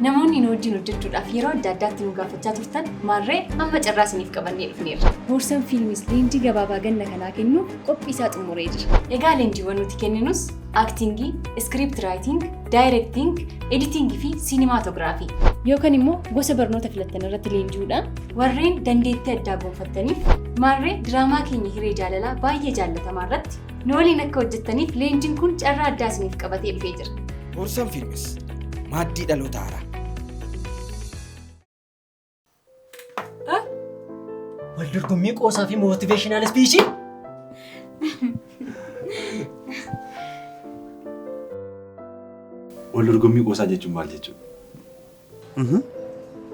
namoonni nu wajjin hojjechuudhaaf yeroo adda addaatti nu gaafachaa turtan maarree amma carraa isiniif qabannee dhufneerra. Boorsan Fiilmis leenjii gabaabaa ganna kanaa kennuuf qophii isaa xumuree jira. Egaa leenjiiwwan nuti kenninus aktingii, iskiript raayiting, daayirekting, editingii fi siinimaatoogiraafii. Yookaan immoo gosa barnoota filattan irratti leenji'uudhaan warreen dandeettii addaa gonfattaniif maarree diraamaa keenya hiree jaalalaa baay'ee jaallatamaa irratti nu waliin akka hojjettaniif leenjiin kun carraa addaa isiniif qabatee dhufee jira. Boorsan Fiilmis maaddii dhaloota haaraa. Waldorgommii qoosaa fi mootiveeshinaal ispiichii. Waldorgommii qoosaa jechuun maal jechuudha?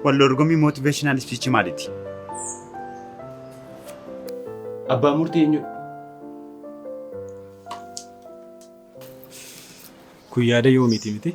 Waldorgommii mootiveeshinaal ispiichii maaliiti? Abbaa murtii eenyu? Kun yaada yoomiiti miti?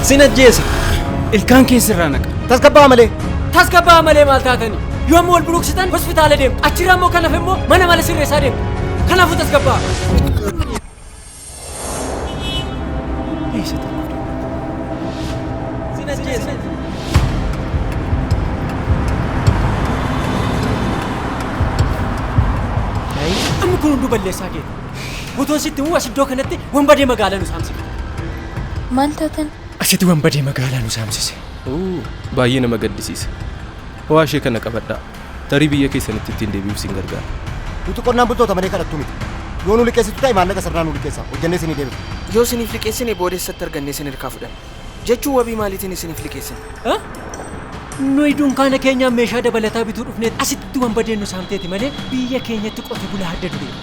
Sinajjeesa ilkaan keessirraa naqa. Tasgabbaa malee maal taatanii? Yoo amma wal buruqsitan hospitaala deemtu. Achirraa immoo kanaaf immoo mana mala sirreessaa deemtu. Kanaafuu tasgabbaa. Sinajjeesa. Amma kun hunduu balleessaa keeti. Utuun sitti immoo as iddoo kanatti wambadee magaalaa nu saamsise. maal taatan? Asitti wambadee magaalaa nu saamsise. Baay'ee nama gaddisiisa. Waa ishee kana qabadhaa. Tarii biyya keessanitti ittiin deebi'uuf sin gargaara. Nuti qonnaan bultoota malee kadhattuu miti. Yoo nu liqeessitu ta'e maallaqa sirnaa nu liqeessa. Hojjannee isinii deebisa. Yoo isiniif liqeessine boodessatti argannee isin hirkaa fudhanna. Jechuun wabii maaliitiin isiniif liqeessine? Nuyi dunkaana keenyaan meeshaa dabalataa bituu dhufnee asitti wambadeen nu saamteeti malee biyya keenyatti qote bulaa adda duree.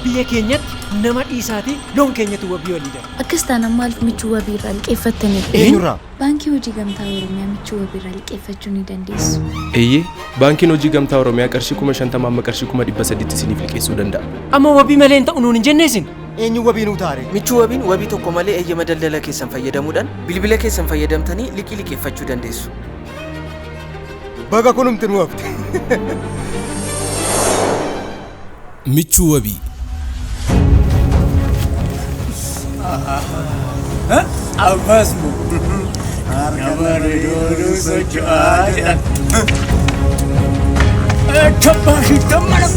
Biyya keenyatti nama dhiisaatii loon keenyatti wabii walii dha. Akkas taanaan maaliif michuu wabii irraa liqeeffattanii? Eenyurraa? Baankii Hojii Gamtaa Oromiyaa michuu wabii irraa liqeeffachuu ni dandeessu. Eeyyee, baankiin Hojii Gamtaa Oromiyaa qarshii 50,000 amma qarshii 300,000 isiniif liqeessuu danda'a. Amma wabii malee hin ta'u nuun hin jenne isin. Eenyu wabii nuu taare? Michuu wabiin wabii tokko malee eeyyama daldala keessan fayyadamuudhaan bilbila keessan fayyadamtanii liqii liqeeffachuu dandeessu. Baga kunumti nu hafte. Michuu wabii. Abbasmu. Namari dulu socho'aa. Cabbashi tammana.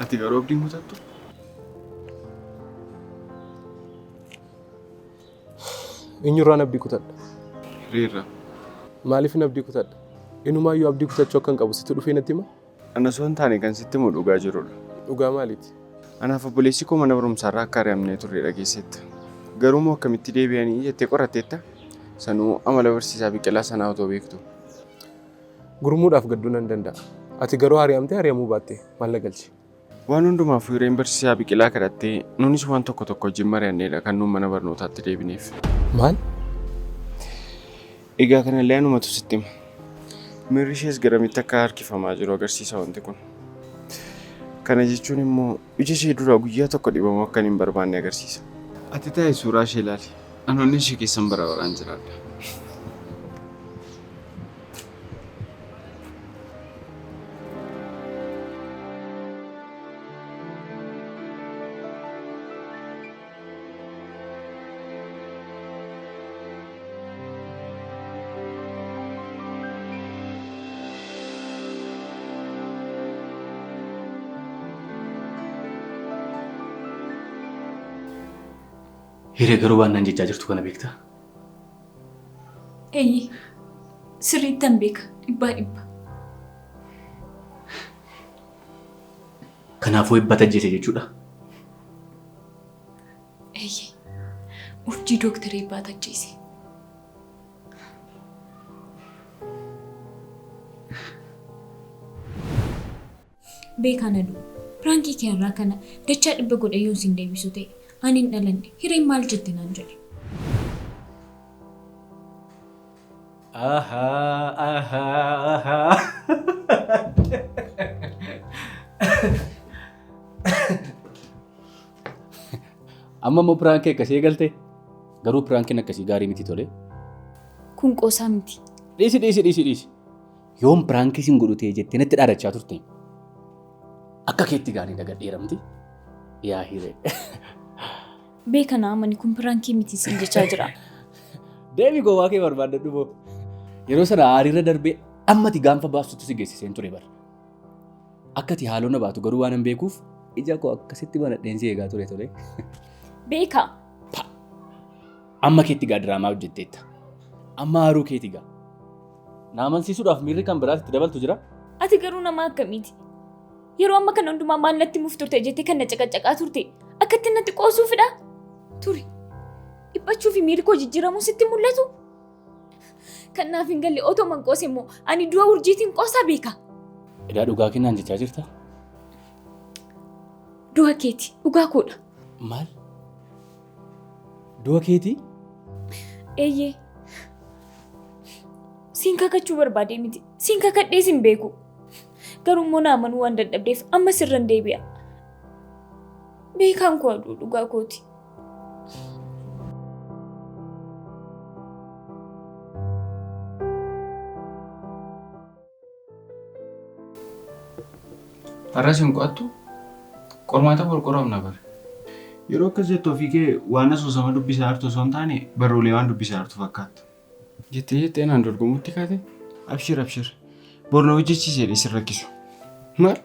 Ati garuu abdiin kutattu? Eenyurraan abdii kutadha? Hiriirra. Maaliifin abdii kutadha? Inumaayyuu abdii kutachuu akkan qabu sitti dhufee natti hima? Ana osoo hin taane kan sitti himu dhugaa jirudha. Dhugaa maaliiti? Anaaf obboleessi koo mana barumsaarraa akka ari'amnee turre dhageessetta. Garuu moo akkamitti deebi'anii jettee qoratteetta? Sanuu amala barsiisaa Biqilaa sanaa otoo beektu. Gurmuudhaaf gadduu nan danda'a. Ati garuu ari'amtee ari'amuu baatte maal na galchi? Waan hundumaaf hireen barsiisaa Biqilaa kadhattee nuunis waan tokko tokko wajjin mari'anneedha kan nuun mana barnootaatti deebineef. Maal? Egaa kanallee anumatu sitti hima. Miirri ishees garamitti akka harkifamaa jiru agarsiisa wanti kun. Kana jechuun immoo ija ishee duraa guyyaa tokko dhibamuu akka hin barbaanne agarsiisa. Ati taa'e suuraa ishee ilaali. Anoonni ishee keessan bara baraan jiraadha. Hiree garuu waan nan jechaa jirtu kana beektaa? Eeyyee, sirriittan beeka dhibbaa dhibba. Kanaafuu eebbata ajjeese jechuudha. Eeyyee. Urjii dooktarii eebbaata ajjeese. Beekaan aduu piraankii kee irraa kana dachaa 100 godhe yoo isin deebisu ta'e ani hin dhalanne hireen maal jette naan jedhe. Amma immoo piraankii akkasii eegalte garuu piraankiin akkasii gaarii miti tole. Kun qoosaa miti. Dhiisi. Yoom piraankii sin godhu ta'e jettee natti dhaadachaa turte. Akka keetti gaarii dagadheeramti. Yaa hiree. Beekan amani kun piraankii miti sin jechaa jira. Deebii gowwaa kee barbaadadhu moo. Yeroo sana hariirra darbee ammati gaanfa baastutti si geessiseen ture bara. Akkati haaloo na baatu garuu waan hin beekuuf ija koo akkasitti banadheen si eegaa ture tole. Beeka. Amma keetti gaa diraamaa hojjetteetta. Amma haruu keetti gaa. Na amansiisuudhaaf miirri kan biraatti dabaltu jira. Ati garuu nama akkamiiti? Yeroo amma kana hundumaa maal natti muuf turte jettee kan na caqacaqaa turte akkatti natti qoosuufidha. Turi. Dhiphachuu fi miirri koo jijjiiramuu sitti mul'atu. Kanaaf hin galle otoo man qoose immoo ani du'a urjiitiin qoosaa beeka. Edaa dhugaa kennaan jechaa jirta? Du'a keeti dhugaa koodha. Maal? Du'a keeti? Eeyyee. Siin kakachuu barbaadee miti. Siin kakadhees hin beeku. Garuu immoo na amanuu waan dadhabdeef amma sirran deebi'a. Beekaan koo aduu dhugaa kooti. Har'as hin qo'attu? Qormaata qorqoraaf na bare. Yeroo akkas jettu ofii kee waan asoosama dubbisaa jirtu osoo hin taane barruulee waan dubbisaa jirtu fakkaata. Jettee naan dorgomutti kaate? Abshir. Borna hojjechiisee dheessin rakkisu. Maal?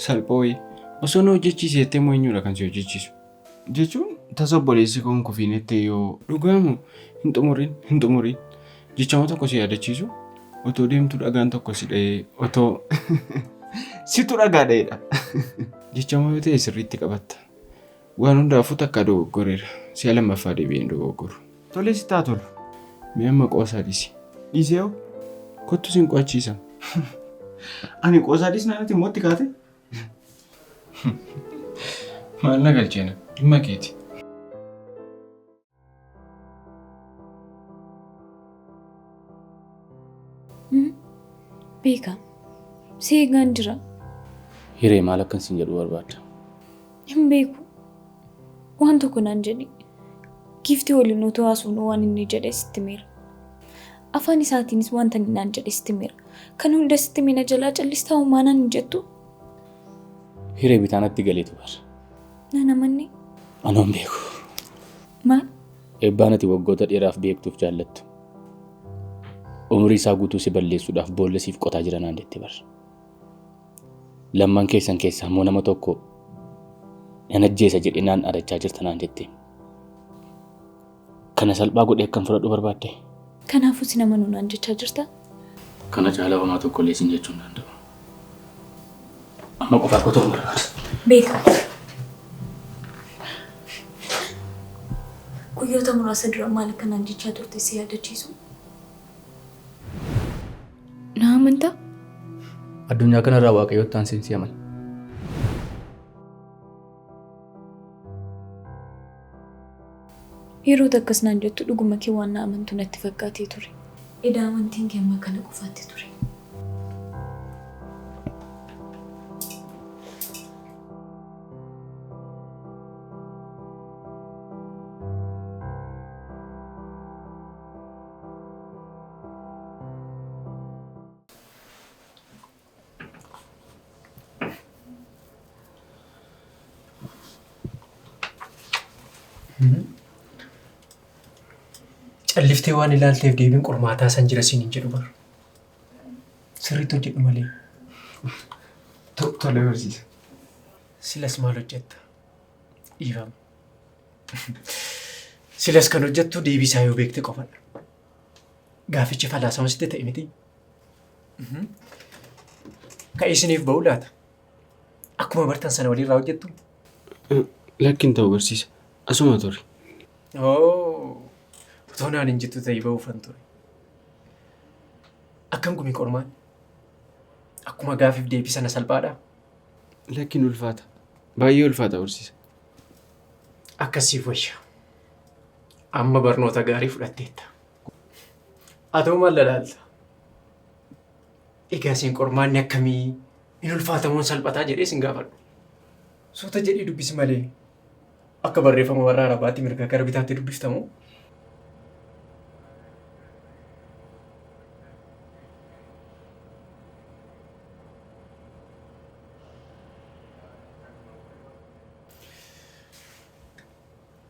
Salphoo wayii. Osoo na hojjechiisee jettee moo eenyudha kan si hojjechiisu? Jechuun tasa obboleessi koo hin kufiinettee yoo dhugaamu hin xumuriin jechama tokko si yaadachiisu otoo deemtu dhagaan tokko si dha'ee otoo situ dhagaa dha'eedha. Jechama yoo ta'e sirriitti qabatta. Waan hundaafuu takka dogoggoreera. Si'a lammaffaa deebi'een dogoggoru. Tolee si taa tolu. Mi'a amma qoosaa dhisi. Dhiisee hoo? Kottu sin qo'achiisa. Ani qoosaa dhisnaa natti immoo itti kaate? Maal na galcheena? Dhimma keeti. Beeka. Si eegaan jira. Hiree maal akkan sin jedhu barbaadda? Hin beeku. Waan tokko naan jedhi. Giiftii waliin otoo haasofnu waan inni jedhe sitti miira. Afaan isaatiinis wanta inni naan jedhe sitti miira. Kan hunda sitti miina jalaa callistaa uumaanaan hin jettu. Hiree bitaanatti galeetu bara. Nana manni. Anoon beeku. Maal? Eebbaan ati waggoota dheeraaf beektuuf jaallattu. Umurii isaa guutuu si balleessuudhaaf boolla siif qotaa jira naan jette bara. Lamman keessan keessaa immoo nama tokko nan ajjeesa jedhee naan arachaa jirta naan jette. Kana salphaa godhee akkam fudhadhu barbaadde? Kanaafuu si nama nunaan jechaa jirta? Kana caalaa homaa tokko illee sin jechuu hin danda'u. Amma qofaa qotuu hin barbaadu. Beeka. Guyyoota muraasa dura maal akkanaan jechaa turte si yaadachiisu? Na amantaa? Addunyaa kanarraa waaqayyoon taansiin si amana. Yeroo takkas naan jettu dhuguma kee waan na amantu natti fakkaatee ture. Edaa amantiin kee amma kana qofaatti ture. Calliftee waan ilaalteef deebiin qormaataa san jira siin hin jedhu bara. Sirriitti hojjedhu malee. Tolee barsiisa. Silas maal hojjetta? Dhiifama. Silas kan hojjettu deebisaa yoo beekte qofadha. Gaafichi falaasama sitti ta'e miti. Ka'ee isiniif ba'u laata? Akkuma bartan sana waliirraa hojjettu? Lakkin ta'u barsiisa. Asuma ture. Otoo naan hin jettu ta'ee ba'uufan ture. Akkam gumii qormaan? Akkuma gaafiif deebii sana salphaadhaa? Lakkin ulfaata. Baay'ee ulfaata barsiisa. Akkasiif wayya. Amma barnoota gaarii fudhatteetta. Atoo maal lalaalta? Egaa isin qormaanni akkamii in ulfaatamuun salphataa jedhee sin gaafadhu. Suuta jedhii dubbisi malee akka barreeffama warra Arabaatti mirga gara bitaatti dubbiftamu.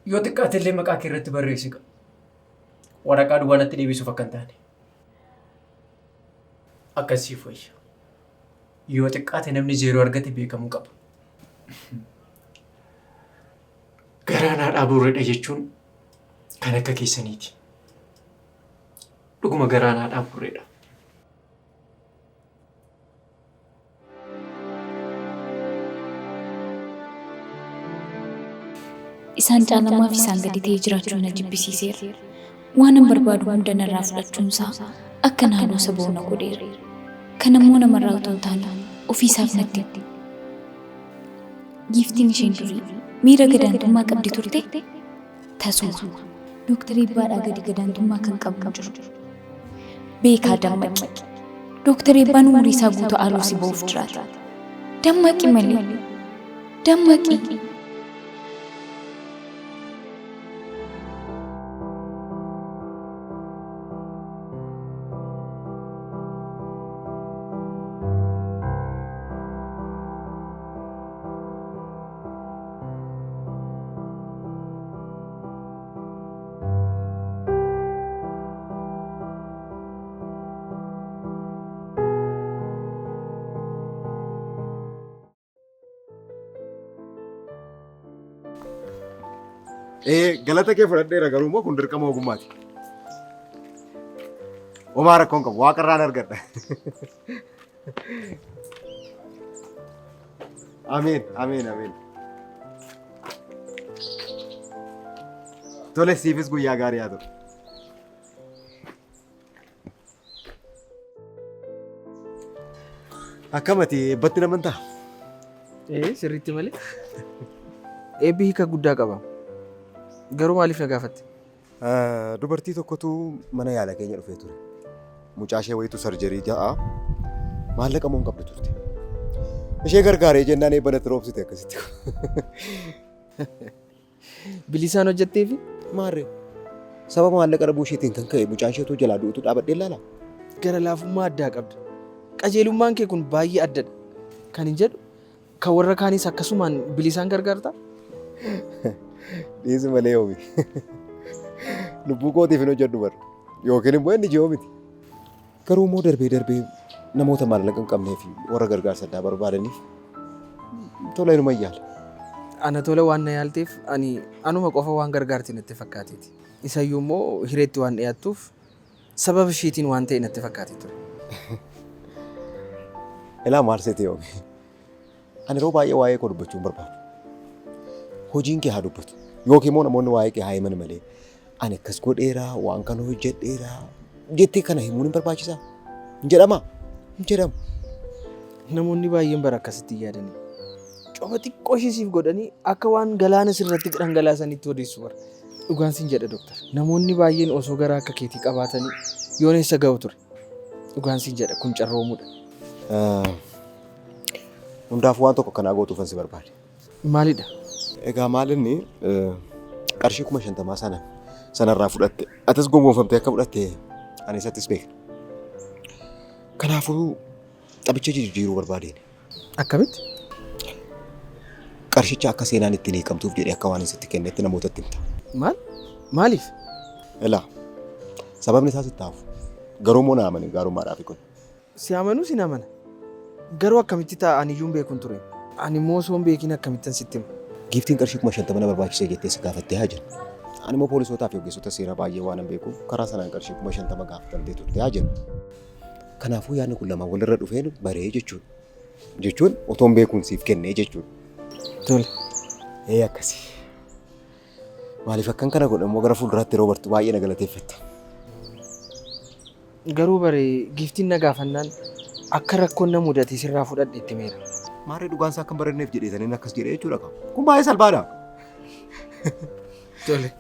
Yoo xiqqaate illee maqaa kee irratti barreessi qaba. Waraqaa duwwaa natti deebisuuf akka hin taane. Akkasiif wayya. Yoo xiqqaate namni zeeroo argate beekamuu qaba. Garaanaa dhaabuurreedha jechuun kan akka keessaniiti. Dhuguma garaanaa dhaabuurreedha. Isaan caalamaaf isaan gadi ta'ee jiraachuun na jibbisiiseera. Waan an barbaadu hunda narraa fudhachuunsaa akka naannoo saboo na godheera. Kan ammoo namarraa otoo hin taane ofiisaaf natti. Giiftiin isheen durii miira gadaantummaa qabdi turte tasuma. Dooktarii Ebbaadhaa gadi gadaantummaa kan qabu jiru. Beekaa dammaqi. Dooktarii Ebbaan umurii isaa guutuu haaloo si ba'uuf jiraata. Dammaqi malee. Dammaqi. Galata kee fudhadheera garuu immoo kun dirqama ogummaati. Homaa rakkoon qabu waaqarraan argadha. Ameen, ameen, ameen. Tole siifis guyyaa gaarii haa ta'u. Akkamati eebbatti namantaa? Sirriitti malee. Eebbi hiika guddaa qaba. Garuu maaliif na gaafatte? Dubartii tokkotu mana yaala keenya dhufee ture. Mucaa ishee wayitu sarjarii ja'a maallaqa moo hin qabdu turte. Ishee gargaaree jennaan eebbanatti roobsite akkasitti. Bilisaan hojjetteefi? Maarree sababa maallaqa dhabuu isheetiin kan ka'e mucaan isheetu jalaa du'utu dhaabadhee ilaala. Gara laafummaa addaa qabda. Qajeelummaan kee kun baay'ee addadha. Kan hin jedhu kan warra kaanis akkasumaan bilisaan gargaarta? Dhiisi malee yoomi. Lubbuu kootiif hin hojjedhu bara. Yookiin immoo inni ijoo miti. Garuu immoo darbee namoota maallaqa hin qabnee fi warra gargaarsa addaa barbaadaniif tola inuma yaala. Ana tola waan na yaalteef anuma qofa waan gargaarti natti fakkaateeti. Isayyuu immoo hireetti waan dhiyaattuuf sababa isheetiin waan ta'e natti fakkaatee ture. Ilaa maal seete yoomi. Ani yeroo baay'ee waa'ee koo dubbachuu hin barbaadu. Hojiin kee haa dubbatu. Yookiin immoo namoonni waa'ee kee haa himan malee ani akkas godheeraa waan kana hojjedheeraa jettee kana himuun hin barbaachisaa? Hin jedhamaa? Hin jedhamu. Namoonni baay'een bara akkasitti yaadanii. Coba xiqqoo ishisiif godhanii akka waan galaana sirratti dhangalaasanitti odeessu bara. Dhugaan sin jedha dooktar. Namoonni baay'een osoo garaa akka keetii qabaatanii yoon eessa ga'u ture. Dhugaan sin jedha kun carroomuudha. Hundaaf waan tokko kanaa gootuufan si barbaade. Maalidha? Egaa maalinni qarshii 50,000 sanarraa fudhatte atas gongoomfamtee akka fudhatte ani isattis beekna. Kanaafuu taphicha jijjiiruu barbaadeen. Akkamitti? Qarshicha akka seenaan ittiin hiikamtuuf jedhee akka waan isitti kennetti namootatti himta. Maal? Maaliif? Ilaa sababni isaas itti hafu. Garuu moo na amani gaarummaadhaaf kun. Si amanuu sin amana. Garuu akkamitti ta'a ani iyyuu beekun ture. Ani immoo osoo hin beekin akkamittan sitti hima. Giiftiin qarshii 50,000 barbaachisee jettee si gaafattee haa jiru. Ani immoo poolisootaa fi ogeessota seeraa baay'ee waan hin beekuuf karaa sanaan qarshii 50,000 gaafatamtee turte haa jiru. Kanaafuu yaadni kun lamaan walirra dhufeen baree jechuudha. jechuun otoon beekuun siif kennee jechuudha. Tole. Akkasii. Maaliif akkan kana godhamoo gara fuulduraatti yeroo bartu baay'ee na galateeffetta. Garuu baree giiftiin na gaafannaan akka rakkoon na mudate sirraa fudhadhe itti meera. Maarree dhugaan isaa akkan baranneef jedheetaniin akkas jedhee jechuudha qaba. Kun baay'ee salphaadha. Tole.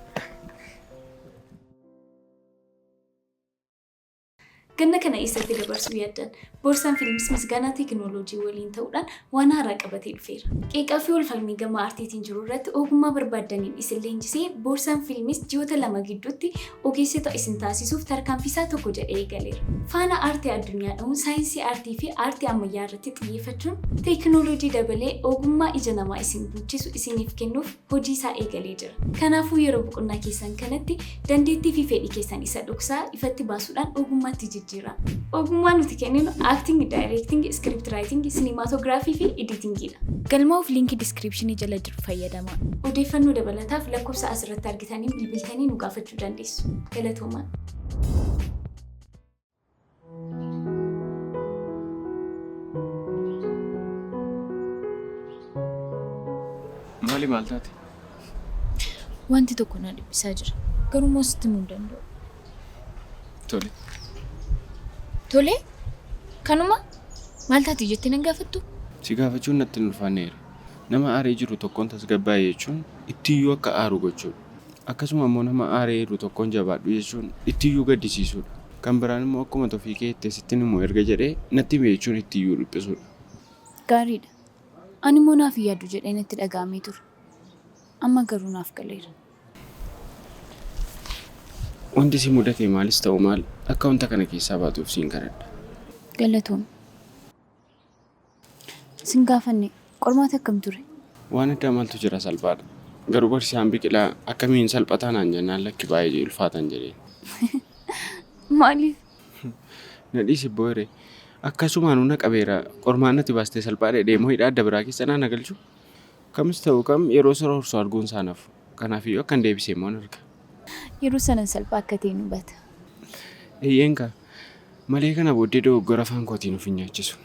Ganna kana eessatti dabarsuu yaaddan boorsaan fiilmis misgaanaa teekinooloojii waliin ta'uudhaan waan haaraa qabatee dhufeera. Qeeqaa fi walfalmii gama aartiitiin jiru irratti ogummaa barbaaddaniin isin leenjisee boorsaan fiilmis ji'oota 2 gidduutti ogeessota isin taasisuuf tarkaanfisaa tokko jedhee eegaleera. Faana aartii addunyaa dhahuun saayinsii aartii fi aartii ammayyaa irratti xiyyeeffachuun teekinooloojii dabalee ogummaa ija namaa isin bulchisu isiniif kennuuf hojii isaa eegalee jira. Kanaafuu yeroo boqonnaa keessan kanatti dandeettii fi fedhii keessan isa dhoksaa ifatti baasuudhaan ogummaatti jijjiirraa. Ogummaan nuti kenninu acting, directing, script writing, cinematography fi editingidha. Galmaa'uuf liinkii descriptionii jala jiru fayyadamaa. Odeeffannoo dabalataaf lakkoofsa asirratti argitanii bilbiltanii nu gaafachuu dandeessu. Galatoomaa. Maal taate? Wanti tokko na dhibbisaa jira. Garuu immoo sitti himuu hin danda'u. Tole. Tole? Kanuma? Maal taati jettee nan gaafattu? Si gaafachuun natti hin ulfaanneera. Nama aaree jiru tokkoon tasgabbaa'e jechuun ittiyyuu akka aaru gochuudha. Akkasuma immoo nama aaree jiru tokkoon jabaadhu jechuun ittiyyuu gaddisiisuudha. Kan biraan immoo akkuma tofii kee itti sittin immoo erga jedhee natti hime jechuun ittiyyuu dhiphisuudha. Gaariidha. Ani immoo naaf yaaddu jedhee natti dhaga'amee ture. Amma garuu naaf galeera. Wanti si mudate maalis ta'u maal akka wanta kana keessaa baatuuf siin kadhadha. Galatoom. Sin gaafanne qormaata akkam ture? Waan adda maaltu jira salphaadha. Garuu barsiisaan biqilaa akkamiin salphataa naan jennaan lakki baay'ee ulfaatan jedheen. Maaliif? Na dhiisi boore. Akkasumaan hunda qabeera qormaannatti baastee salphaadha deemoo hidhaa adda biraa keessa naan agalchu. Kamis ta'u kam yeroo sirra horsoo arguun saanaaf. Kanaafiyyuu akkan deebisee immoo arga. Yeroo sanan salphaa akka ta'e nu hubata. Eeyyeenka malee kana booddee dogoggora afaan kootiin of hin nyaachisu.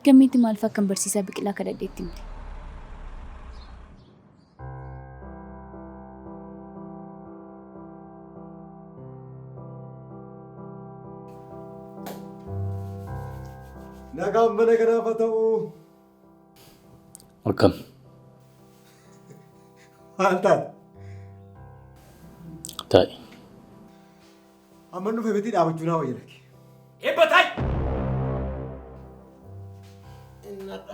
Gammiitti maal fakkan barsiisaa biqilaa kadhadheetti himte? Nagaan mana kanaaf haa ta'u. Akkam. Maal taate? Taa'e. Amma nu febetii dhaabachuu naa wayya lake. Eebba taa'e!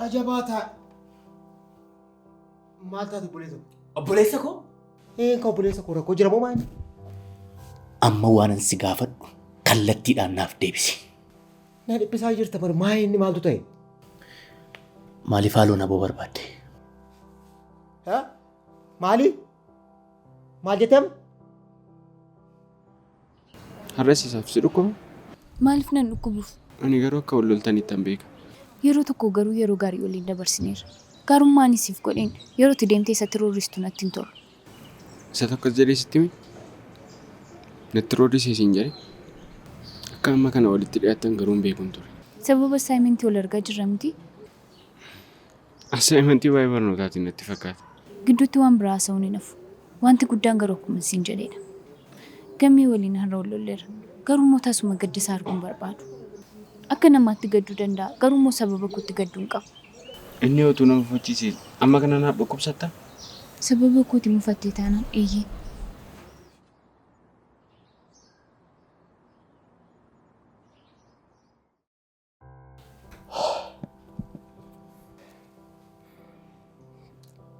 Ajabaa taa'e. Maal taate obboleessa koo? Obboleessa koo? Kan obboleessa koo rakkoo jira moo maali? Amma waanan si gaafadhu kallattiidhaan naaf deebisi. Na dhiphisaa jirta bar maa inni maaltu ta'e? Maaliif haaloo naboo barbaadde? Maali? Maal jettam? Har'asiisaaf si dhukkuma? Maaliif nan dhukkubuuf? Ani garuu akka wal loltanitti hin beeka. Yeroo tokko garuu yeroo gaarii waliin dabarsineera. Gaarummaan siif godheen yeroo itti deemtee isa tirooristu natti hin tolu. Isa tokkos jedhee sitti himi? Natti roodisee siin jedhe? Akka amma kana walitti dhiyaatan garuu hin beekun ture. Sababa assaayimentii wal argaa jirra miti? Assaayimentii waa'ee barnootaatiin natti fakkaata. Gidduutti waan biraa haasa'uun hin hafu. Wanti guddaan garuu akkuma siin jedheedha. Gammii waliin har'a wal lolleera. Garuu immoo tasuma gaddisaa arguun barbaadu. Akka namaatti gadduu danda'a. Garuu immoo sababa kootti gadduu hin qabu. Inni otuu nama mufachiise amma kana naaf dhukkubsatta? Sababa kootti mufattee taanaan eeyyee.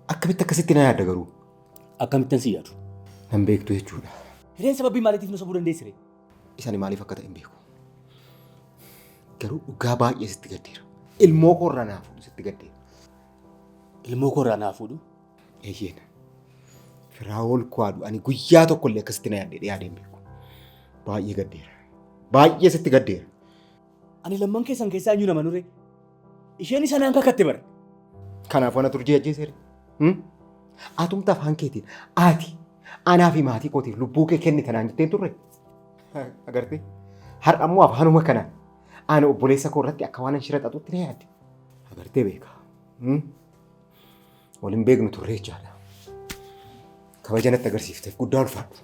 Akkamitti akkasitti na yaadda garuu? Akkamittan si yaadu? Nan beektu jechuudha. Hireen sababii maaliitiif nu sobuu dandeessire? Isaan maaliif akka ta'e hin beeku. Garuu dhugaa baay'ee sitti gaddeera. Ilmoo koorraa naa fuudhu sitti gaddeera. Ilmoo koorraa naa fuudhu? Eeyyeen. Firaa'ol kwaadhu ani guyyaa tokkollee akkasitti na yaadee hin beeku. Baay'ee gaddeera. Baay'ee sitti gaddeera. Ani lamman keessan keessaa eenyu nama nure? Isheen isa naan kakatte bara. Kanaaf waan turjii ajjeeseera. Atumta afaan keetiin ati anaa fi maatii kootiif lubbuu kee kennite naan jetteen turre. Agartee? Har'a immoo afaanuma kanaan Ani obboleessa koo irratti akka waan shira xaxutti ni yaadde. Agartee beeka. Waliin beeknu turree jaala. Kabaja natti agarsiifteef guddaa ulfaadhu.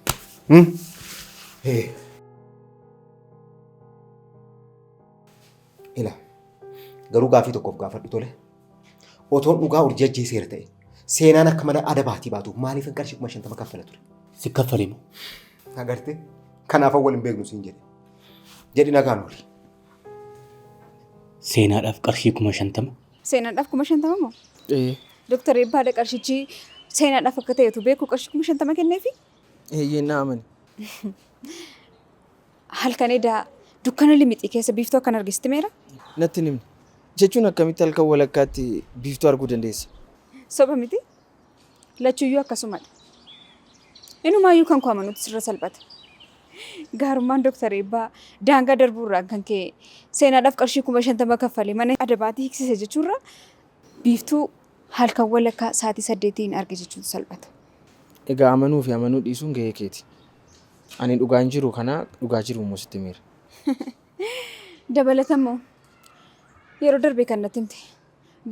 Ila garuu gaafii tokkoof gaafadhu tole. Otoon dhugaa urjii ajjeeseera ta'e seenaan akka mana adabaatii baatu maaliif hin qarshii 50 kaffala ture? Si kaffalimu. Agartee kanaaf waliin beeknu siin jedhe. Jedhi nagaan oli. Seenaadhaaf qarshii 50? Seenaadhaaf 50 moo? Dooktar Eebbaadha qarshichi seenaadhaaf akka ta'etu beeku qarshii 50 kenneefi? Eeyyee na amani. Halkan edaa dukkana limixii keessa biiftuu akkan argiste meera? Natti nimni. Jechuun akkamitti halkan walakkaatti biiftuu arguu dandeessa? Soba miti? Lachuuyyuu akkasumadha. Inumaayyuu kan koo amanuutti sirra salphata. Gaarummaan Dooktar Eebbaa daangaa darbuurraan kan ka'e seenaadhaaf qarshii 50 kaffalee mana adabaatii hiiksise jechuurra biiftuu halkan walakkaa sa'aatii 8 arge jechuutu salphata. Egaa amanuu fi amanuu dhiisuun gahee keeti. Ani dhugaan jiru kana dhugaa jiru immoo sitti miira. Dabalatammoo yeroo darbee kan natti himte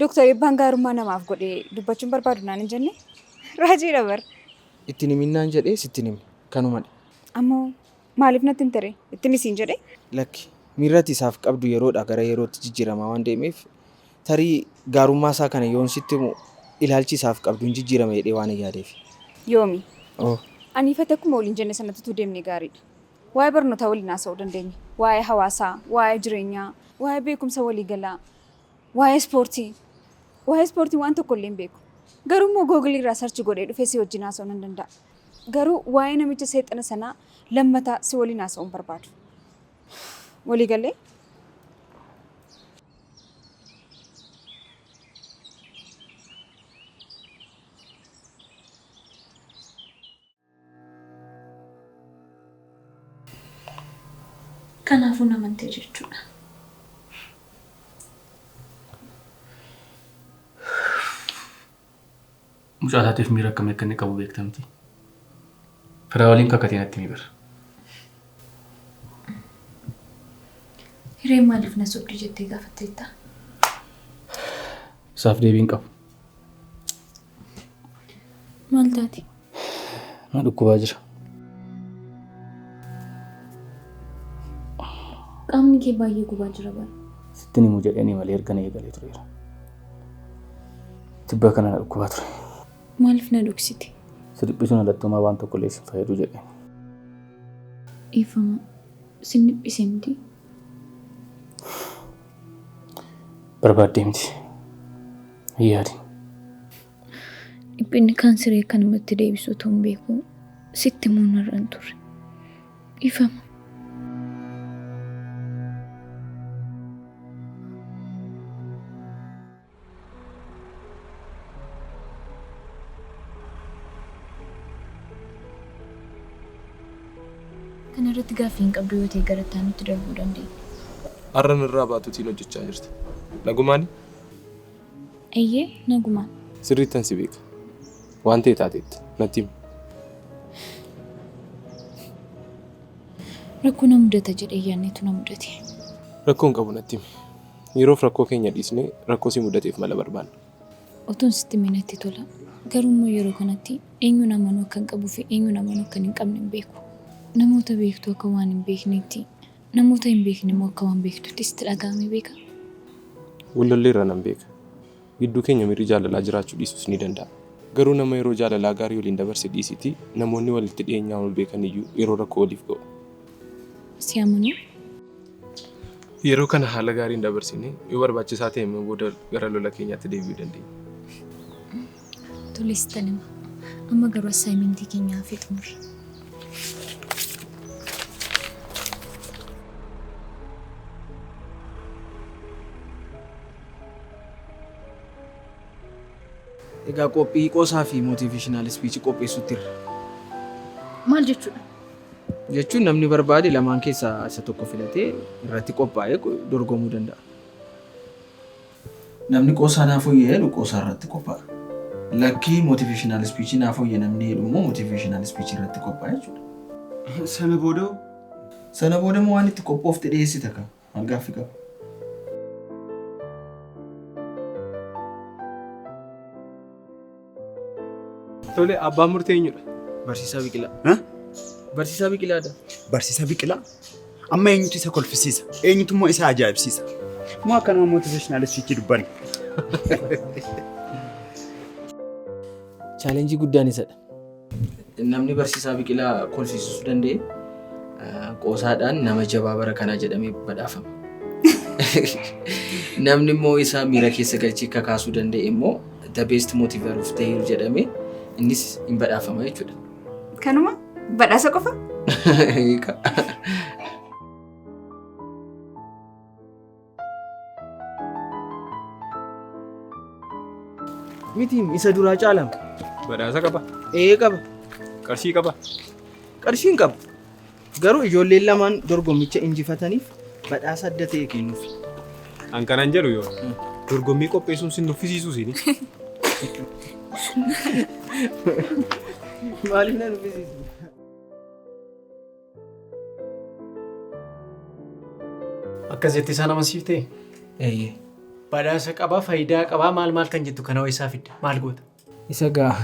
Dooktar Eebbaan gaarummaa namaaf godhee dubbachuun barbaadu naan hin jenne raajii dabar. Ittiin himinnaan jedhee sittiin himi kanumadha. Ammoo maaliif natti hin tere itti misiin jedhee? Lakki miirratti isaaf qabdu yeroodha gara yerootti jijjiiramaa waan deemeef tarii gaarummaa isaa kana yoon sitti himu ilaalchi isaaf qabdu hin jijjiirama jedhee waan yaadeef. Yoomi. Ani ifate akkuma waliin jenne sanatti deemnee gaariidha. Waa'ee barnootaa waliin haasa'uu dandeenya. Waa'ee hawaasaa, waa'ee jireenyaa, waa'ee beekumsa waliigalaa, waa'ee ispoortii. Waa'ee ispoortii waan tokko illee hin beeku. Garuu immoo googilii irraa sarchi godhee dhufee si wajjin haasa'uu nan danda'a. Garuu waa'ee namicha seexana sanaa lammataa si waliin haasa'uun barbaadu. Waliigalee? Kanaafuu namante jechuudha. Mucaa isaatiif miira akkamii akka inni qabu beektamti. Firaa waliin kakkateen natti himi. Hireen maaliif na sobdi jettee gaafatteetta? Isaaf deebiin qabu. Maal taati? Na dhukkubaa jira. Qaamni kee baay'ee gubaa jira bara. Sittin himuu jedhanii malee erga na eegalee tureera. Tibba kana na dhukkubaa ture. Maaliif na dhoksite? Si dhiphisuun alattumaa waan tokko illee si fayyadu jedheen. Ifama si dhiphise miti. Barbaaddee miti. Hin yaadin. Dhiphinni kaanseree akka namatti deebisu ta'uu hin beeku. Sitti immoo narra hin turre. Ifama. Kana irratti gaaffii hin qabdu yoo ta'e gara taanutti darbuu dandeenya. Har'an irraa baatuutiin hojjechaa jirta. Nagumaani? Eeyyee, nagumaan. Sirriittan si beeka. Waan ta'e taateetti natti himi. Rakkoo na mudata jedhee yaadneetu na mudate. Rakkoon qabu natti himi. Yeroof rakkoo keenya dhiisnee rakkoo si mudateef mala barbaanna. Otoon sitti miinatti tola. Garuu immoo yeroo kanatti eenyuun amanuu akka hin qabuu fi eenyuun amanuu akka hin qabne hin beeku. Namoota beektu akka waan hin beeknetti, namoota hin beekne immoo akka waan beektutti sitti dhaga'amee beeka. Wallallee irra nan beeka. Gidduu keenya miirri jaalalaa jiraachuu dhiisuus ni danda'a. Garuu nama yeroo jaalalaa gaarii waliin dabarse dhiisiti namoonni walitti dhiyeenyaa wal beekan iyyuu yeroo rakkoo waliif ga'u. Si amanuu? Yeroo kana haala gaariin dabarsine yoo barbaachisaa ta'e immoo booda gara lola keenyaatti deebi'uu dandeenya. Tolees tanima. Amma garuu assaayimentii keenyaa fi xumurre. Egaa qophii qoosaa fi motiveeshinaal ispiichii qopheessuutti irra. Maal jechuudha? Jechuun namni barbaade lamaan keessaa isa tokko filatee irratti qophaa'ee dorgomuu danda'a. Namni qoosaa naaf hoyyee jedhu qoosaa irratti qophaa'a. Lakkii motiveeshinaal ispiichii naaf hoyyee namni jedhu immoo motiveeshinaal ispiichii irratti qophaa'a jechuudha. Sana booda immoo waan itti qophoofte dhiyeessita kan maal gaaffii qaba? Tole abbaan murtee eenyudha? Barsiisaa Biqilaa. Barsiisaa Biqilaadha. Barsiisaa Biqilaa? Amma eenyutu isa kolfisiisa? Eenyutu immoo isa ajaa'ibsiisa? Moo akkanuma motiveeshinaal ispiichii dubbanne? Chaalenjii guddaan isadha. Namni barsiisaa Biqilaa kolfisiisuu danda'e qoosaadhaan nama jabaa bara kanaa jedhamee badhaafama. Namni immoo isaa miira keessa galchee kakaasuu danda'e immoo the best motivator of the year jedhamee innis hin badhaafama jechuudha. Kanuma badhaasa qofa? Miti isa duraa caalama. Badhaasa qaba. Qaba. Qarshii qaba. Qarshiin qaba. Garuu ijoolleen lamaan dorgommicha injifataniif badhaasa adda ta'e kennuuf. An kanan jedhu yoo dorgommii qopheessuun sin nuffisiisuu sini. Maaliif na nuffisiisu? Akkasitti isaan amansiiftee? Badhaasa qabaa, faayidaa qabaa, maal kan jettu kana isaa fidda. Maal goota? Isa gaa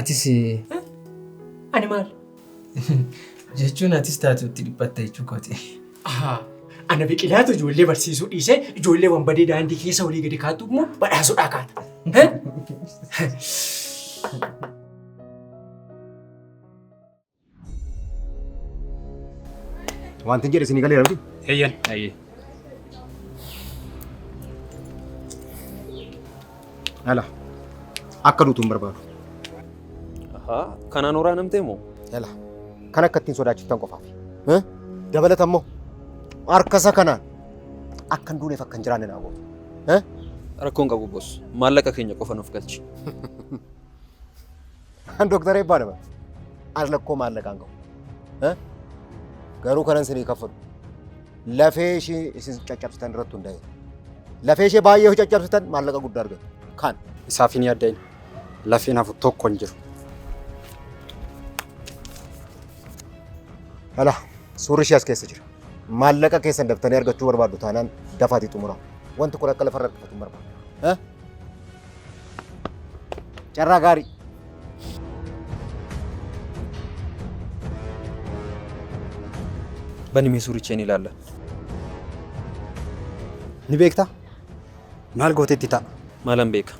atis ani maal? jechuun atis taatuutti dhiphatta jechuu kooti. Ana Biqilaatu ijoollee barsiisuu dhiisee ijoollee wanbadee daandii keessa olii gadi kaatu immoo badhaasuudhaa kaata. Wanti jedhe isinii galee rabbi? Eeyyan. Ala akka duutuun barbaadu. Kanaan horaa namtee moo? Ala kan akka ittiin sodaachiftan qofaaf. Dabalata immoo harkasa kanaan akkan duuneef akkan jiraanne naa gootu. Rakkoon qabu boos maallaqa keenya qofa nuuf galchi. Kan doktara eebbaa nama as lakkoo maallaqaan qabu. Garuu kanan isinii kaffalu lafee ishee isin caccabsitan irratti hundaa'e. Lafee ishee baay'ee yoo caccabsitan maallaqa guddaa argatu. Kan isaaf hin yaaddain lafeen hafu tokko hin jiru. Ala suurri ishee as keessa jira. Maallaqa keessan daftanii argachuu barbaaddu taanaan dafaatii xumuraa. Wanti kun akka lafarra dhufatu hin barbaadu. Carraa gaarii. Bani mee suuricha ni ilaalla. Ni beektaa? Maal gooteetti ta'a? Maalan beeka.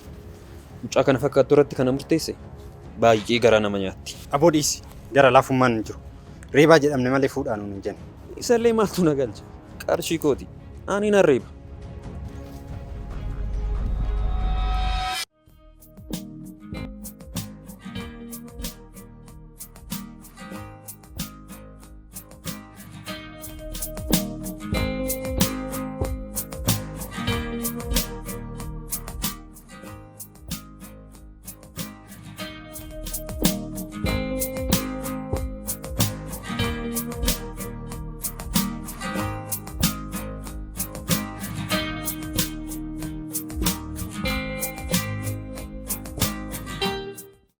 Mucaa kana fakkaattu irratti kana murteesse baay'ee garaa nama nyaatti. Aboo dhiisi gara laafummaan hin jiru. Reebaa jedhamne malee fuudhaan hin jenne. Isallee maaltu na galcha? Qarshii kooti. Ani nan reeba.